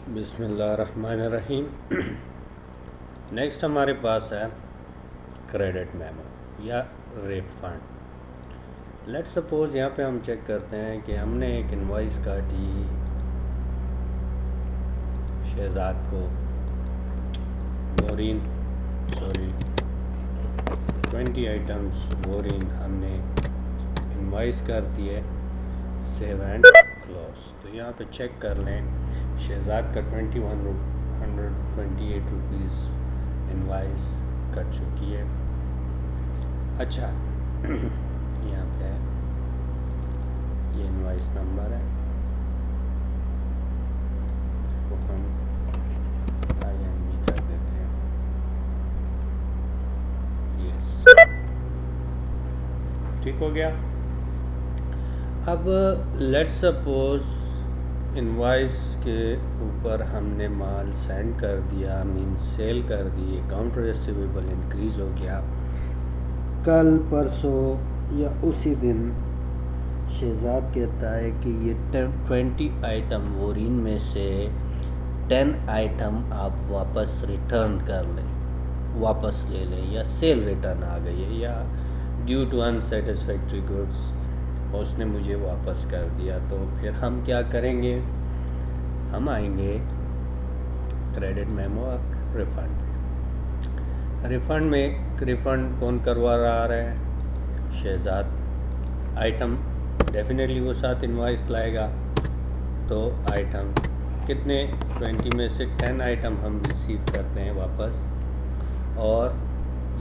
बिस्मिल्लाहिर्रहमानिर्रहीम। नेक्स्ट हमारे पास है क्रेडिट मेमो या रिफंड। लेट्स सपोज यहाँ पे हम चेक करते हैं कि हमने एक इनवॉइस काटी शहजाद को बोरीन 20 आइटम्स बोरीन हमने इनवॉइस कर दिए, सेव एंड क्लोज। तो यहाँ पे चेक कर लें, शहजाद का 2128 रुपीज़ इनवाइस कट चुकी है। अच्छा यहाँ पे ये इनवाइस नंबर है, इसको हम INV कर देते हैं। यस, ठीक हो गया। अब लेट्स सपोज इनवाइस के ऊपर हमने माल सेंड कर दिया, मीन्स सेल कर दी, अकाउंट रिसीवेबल इंक्रीज़ हो गया। कल परसों या उसी दिन शहजाद कहता है कि ये 20 आइटम बोरीन में से 10 आइटम आप वापस रिटर्न कर लें, वापस ले लें, या सेल रिटर्न आ गई है, या ड्यू टू अनसेटिस्फैक्ट्री गुड्स उसने मुझे वापस कर दिया। तो फिर हम क्या करेंगे, हम आएंगे क्रेडिट मेमो रिफ़ंड। रिफ़ंड में रिफ़ंड कौन करवा रहा है? शहजाद। आइटम डेफिनेटली वो साथ इनवाइस लाएगा। तो आइटम कितने, 20 में से 10 आइटम हम रिसीव करते हैं वापस, और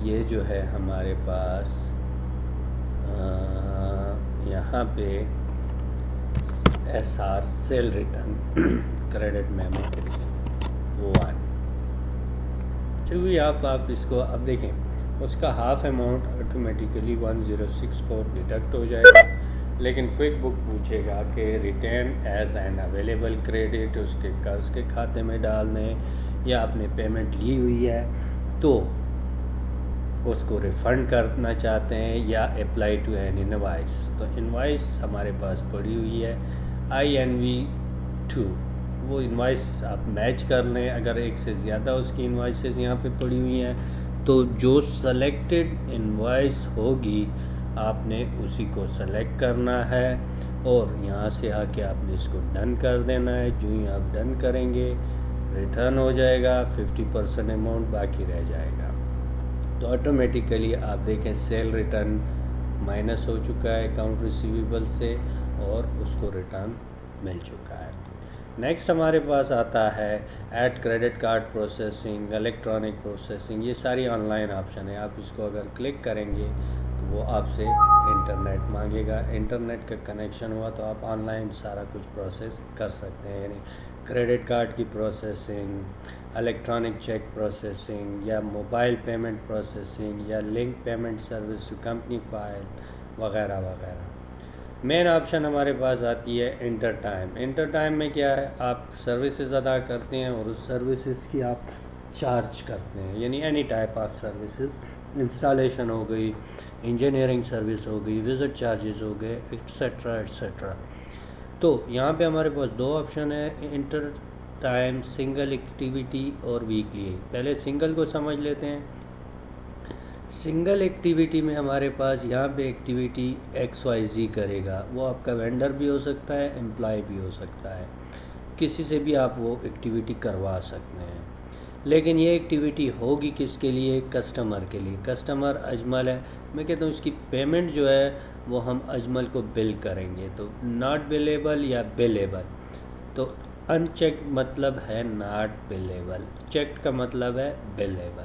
ये जो है हमारे पास यहाँ पे SR cell return credit memo 1। चलिए आप इसको अब देखें, उसका हाफ अमाउंट ऑटोमेटिकली 1064 डिडक्ट हो जाएगा, लेकिन क्विक बुक पूछेगा कि return as an available credit उसके कर्ज के खाते में डालने, या आपने पेमेंट ली हुई है तो उसको रिफ़ंड करना चाहते हैं, या अप्लाई टू एन इनवाइस। तो इनवाइस हमारे पास पड़ी हुई है INV 2, वो इनवाइस आप मैच कर लें। अगर एक से ज़्यादा उसकी इनवाइसेस यहाँ पे पड़ी हुई हैं तो जो सेलेक्टेड इनवाइस होगी आपने उसी को सेलेक्ट करना है, और यहाँ से आके आपने इसको डन कर देना है। जो ही आप डन करेंगे रिटर्न हो जाएगा, 50% अमाउंट बाकी रह जाएगा। तो ऑटोमेटिकली आप देखें सेल रिटर्न माइनस हो चुका है अकाउंट रिसीवेबल से, और उसको रिटर्न मिल चुका है। नेक्स्ट हमारे पास आता है add credit card processing, electronic processing. ये सारी ऑनलाइन ऑप्शन है। आप इसको अगर क्लिक करेंगे तो वो आपसे इंटरनेट मांगेगा। इंटरनेट का कनेक्शन हुआ तो आप ऑनलाइन सारा कुछ प्रोसेस कर सकते हैं, यानी क्रेडिट कार्ड की प्रोसेसिंग, इलेक्ट्रॉनिक चेक प्रोसेसिंग, या मोबाइल पेमेंट प्रोसेसिंग, या link payment service to company file वगैरह वगैरह। मेन ऑप्शन हमारे पास आती है इंटर टाइम। इंटर टाइम में क्या है, आप सर्विसेज अदा करते हैं और उस सर्विसेज की आप चार्ज करते हैं, यानी any type of services, installation हो गई, इंजीनियरिंग सर्विस हो गई, विज़िट चार्जेस हो गए, एक्सेट्रा एक्सेट्रा। तो यहाँ पे हमारे पास दो ऑप्शन है, इंटर टाइम, सिंगल एक्टिविटी और वीकली। पहले सिंगल को समझ लेते हैं। सिंगल एक्टिविटी में हमारे पास यहाँ पे एक्टिविटी XYZ करेगा। वो आपका वेंडर भी हो सकता है, एम्प्लॉय भी हो सकता है, किसी से भी आप वो एक्टिविटी करवा सकते हैं। लेकिन ये एक्टिविटी होगी किसके लिए? कस्टमर के लिए। कस्टमर अजमल है, मैं कहता हूँ इसकी पेमेंट जो है वो हम अजमल को बिल करेंगे। तो नॉट बिलेबल या बिलेबल। तो अनचेक्ड मतलब है नॉट बिलेबल, चेक्ड का मतलब है बिलेबल।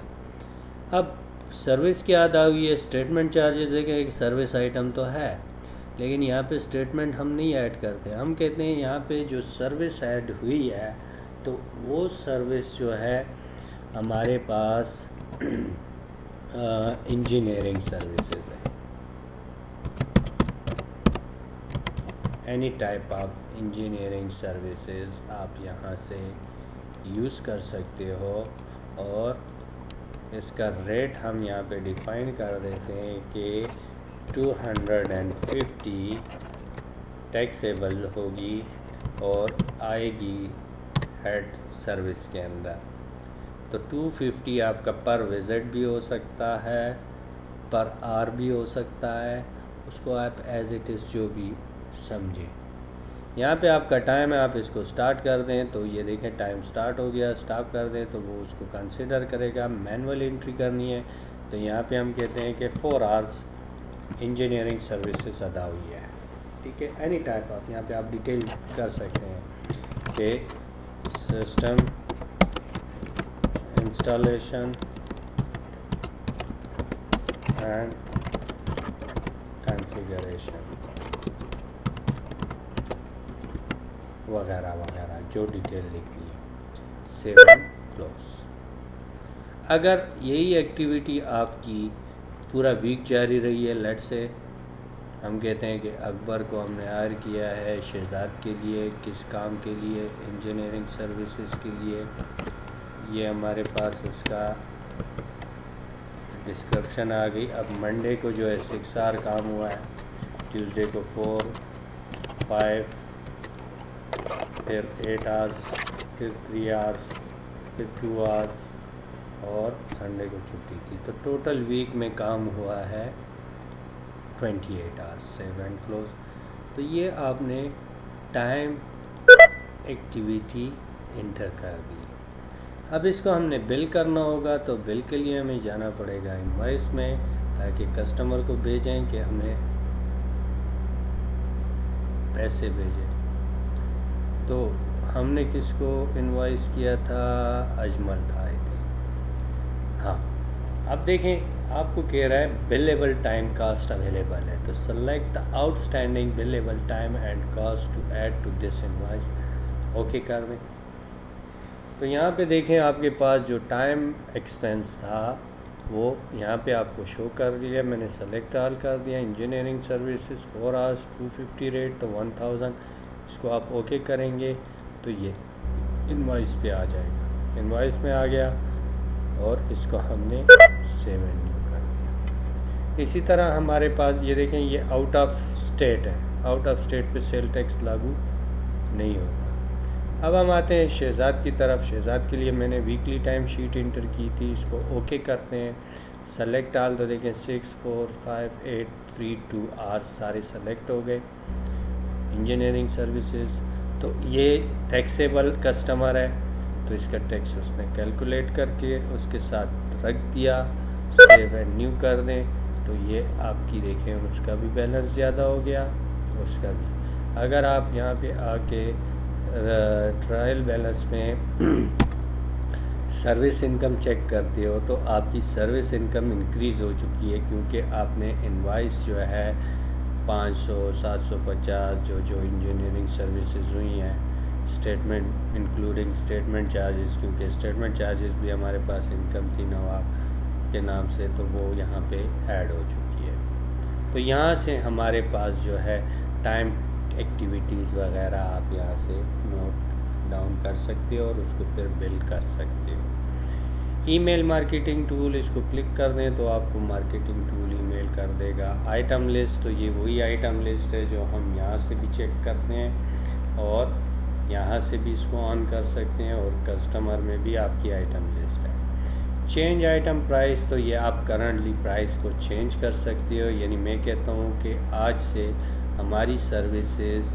अब सर्विस क्या अदा हुई है? स्टेटमेंट चार्जेस है कि एक सर्विस आइटम तो है, लेकिन यहाँ पे स्टेटमेंट हम नहीं ऐड करते। हम कहते हैं यहाँ पे जो सर्विस ऐड हुई है तो वो सर्विस जो है हमारे पास इंजीनियरिंग सर्विसेज है। Any type of engineering services आप यहाँ से यूज़ कर सकते हो, और इसका रेट हम यहाँ पे डिफ़ाइन कर देते हैं कि 250 टैक्सेबल होगी और आएगी हेड सर्विस के अंदर। तो 250 आपका पर विज़िट भी हो सकता है, पर आवर भी हो सकता है, उसको आप एज इट इज़ जो भी समझें। यहाँ पे आपका टाइम है, आप इसको स्टार्ट कर दें तो ये देखें टाइम स्टार्ट हो गया, स्टॉप कर दें तो वो उसको कंसिडर करेगा। मैनुअल एंट्री करनी है तो यहाँ पे हम कहते हैं कि 4 आवर्स इंजीनियरिंग सर्विसेज अदा हुई है, ठीक है। एनी टाइप ऑफ यहाँ पे आप डिटेल कर सकते हैं कि सिस्टम इंस्टॉलेशन एंड कॉन्फ़िगरेशन वगैरह वगैरह जो डिटेल लिखी है। Save and close. अगर यही एक्टिविटी आपकी पूरा वीक जारी रही है, लेट्स से हम कहते हैं कि अकबर को हमने हायर किया है शहजाद के लिए, किस काम के लिए, इंजीनियरिंग सर्विसेज के लिए, ये हमारे पास उसका डिस्क्रिप्शन आ गई। अब मंडे को जो है 6 आवर काम हुआ है, ट्यूसडे को 4, 5, फिर 8 आवर्स, फिर 3 आवर्स, फिर 2 आवर्स और संडे को छुट्टी थी। तो टोटल वीक में काम हुआ है 28 आवर्स। Save and close. तो ये आपने टाइम एक्टिविटी इंटर कर दी। अब इसको हमने बिल करना होगा, तो बिल के लिए हमें जाना पड़ेगा इनवॉइस में, ताकि कस्टमर को भेजें कि हमें पैसे भेजें। तो हमने किसको इनवॉइस किया था? अजमल था आई थिंक। हाँ, अब देखें आपको कह रहा है बिलेबल टाइम कास्ट अवेलेबल है, तो select the outstanding billable time and cost to add to this invoice. Okay कर दें। तो यहाँ पे देखें आपके पास जो टाइम एक्सपेंस था वो यहाँ पे आपको शो कर दिया। मैंने सेलेक्ट ऑल कर दिया। इंजीनियरिंग सर्विसेज 4 आवर्स 250 रेट, तो 1000। इसको आप ओके करेंगे तो ये इनवॉइस पे आ जाएगा। इनवॉइस में आ गया और इसको हमने सेव एंड न्यू कर दिया। इसी तरह हमारे पास ये देखें, ये आउट ऑफ स्टेट है, आउट ऑफ स्टेट पे सेल टैक्स लागू नहीं होगा। अब हम आते हैं शहजाद की तरफ। शहजाद के लिए मैंने वीकली टाइम शीट इंटर की थी, इसको ओके करते हैं। सेलेक्ट आल, तो देखें 6, 4, 5, 8, 3, 2 आवर्स सारे सेलेक्ट हो गए। इंजीनियरिंग सर्विसेज, तो ये टैक्सेबल कस्टमर है तो इसका टैक्स उसने कैलकुलेट करके उसके साथ रख दिया। सेव एंड न्यू कर दें तो ये आपकी देखें उसका भी बैलेंस ज़्यादा हो गया, उसका भी। अगर आप यहाँ पे आके ट्रायल बैलेंस में सर्विस इनकम चेक करते हो तो आपकी सर्विस इनकम इंक्रीज़ हो चुकी है, क्योंकि आपने इनवाइस जो है 500, 750 जो इंजीनियरिंग सर्विसेज हुई हैं, स्टेटमेंट इंक्लूडिंग स्टेटमेंट चार्जेस, क्योंकि स्टेटमेंट चार्जेस भी हमारे पास इनकम थी नवाब के नाम से, तो वो यहाँ पे ऐड हो चुकी है। तो यहाँ से हमारे पास जो है टाइम एक्टिविटीज़ वगैरह आप यहाँ से नोट डाउन कर सकते हो और उसको फिर बिल कर सकते हो। ईमेल मार्केटिंग टूल, इसको क्लिक कर दें तो आपको मार्केटिंग टूल ईमेल कर देगा। आइटम लिस्ट, तो ये वही आइटम लिस्ट है जो हम यहाँ से भी चेक करते हैं और यहाँ से भी इसको ऑन कर सकते हैं, और कस्टमर में भी आपकी आइटम लिस्ट है। चेंज आइटम प्राइस, तो ये आप करंटली प्राइस को चेंज कर सकते हो। यानी मैं कहता हूँ कि आज से हमारी सर्विसेज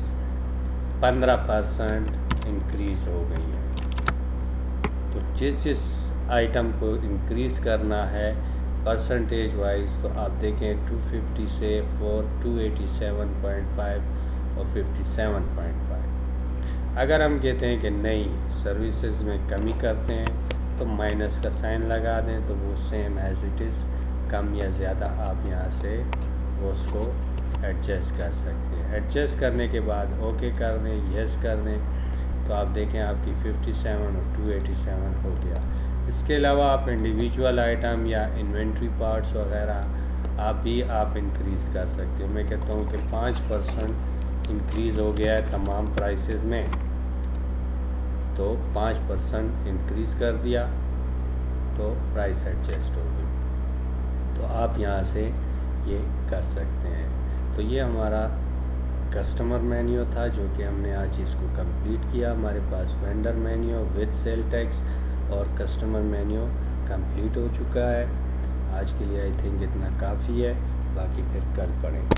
15% इंक्रीज़ हो गई है, तो जिस आइटम को इंक्रीज़ करना है परसेंटेज वाइज, तो आप देखें 250 से 287.5 और 57.5। अगर हम कहते हैं कि नहीं सर्विसेज में कमी करते हैं तो माइनस का साइन लगा दें, तो वो सेम एज इट इज़, कम या ज़्यादा आप यहाँ से वो उसको एडजस्ट कर सकते हैं। एडजस्ट करने के बाद ओके कर दें, यस कर दें, तो आप देखें आपकी 57 और 287 हो गया। इसके अलावा आप इंडिविजुअल आइटम या इन्वेंट्री पार्ट्स वगैरह आप इंक्रीज़ कर सकते हो। मैं कहता हूँ कि 5% इंक्रीज़ हो गया है तमाम प्राइसेस में, तो 5% इंक्रीज़ कर दिया तो प्राइस एडजस्ट हो गई। तो आप यहाँ से ये कर सकते हैं। तो ये हमारा कस्टमर मेन्यू था जो कि हमने आज इसको कंप्लीट किया। हमारे पास vendor menu with sale tax और कस्टमर मेन्यू कंप्लीट हो चुका है। आज के लिए आई थिंक इतना काफ़ी है, बाकी फिर कल पढ़ेंगे।